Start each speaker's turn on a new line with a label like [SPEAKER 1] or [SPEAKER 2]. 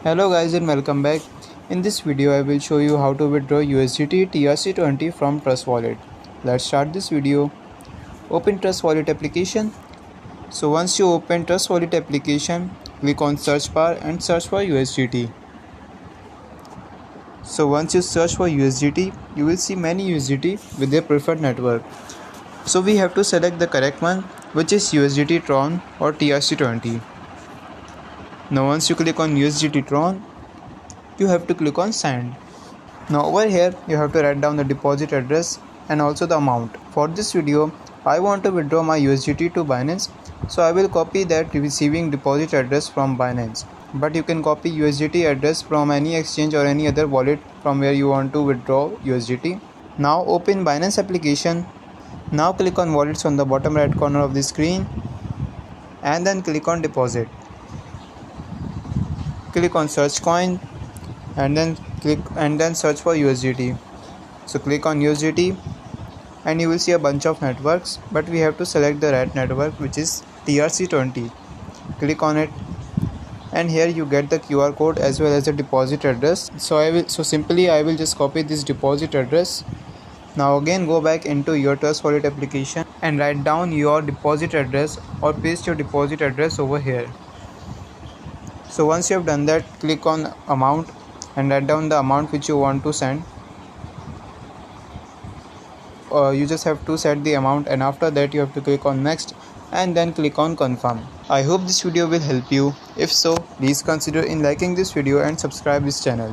[SPEAKER 1] Hello guys and welcome back. In this video I will show you how to withdraw USDT TRC20 from Trust Wallet. Let's start this video. Open Trust Wallet application. So once you open Trust Wallet application, click on search bar and search for USDT. So once you search for USDT, you will see many USDT with their preferred network. So we have to select the correct one, which is USDT Tron or TRC20. Now once you click on USDT Tron, you have to click on send. Now over here you have to write down the deposit address and also the amount. For this video I want to withdraw my USDT to Binance, so I will copy that receiving deposit address from Binance. But you can copy USDT address from any exchange or any other wallet from where you want to withdraw USDT. Now open Binance application. Now click on wallets on the bottom right corner of the screen and then click on deposit. Click on search coin and then search for USDT. So click on USDT and you will see a bunch of networks, but we have to select the right network, which is TRC20. Click on it and here you get the QR code as well as the deposit address. So I will just copy this deposit address. Now again go back into your Trust Wallet application and write down your deposit address or paste your deposit address over here. So once you have done that, click on amount and write down the amount which you want to send. You just have to set the amount and after that you have to click on next and then click on confirm. I hope this video will help you. If so, please consider in liking this video and subscribe this channel.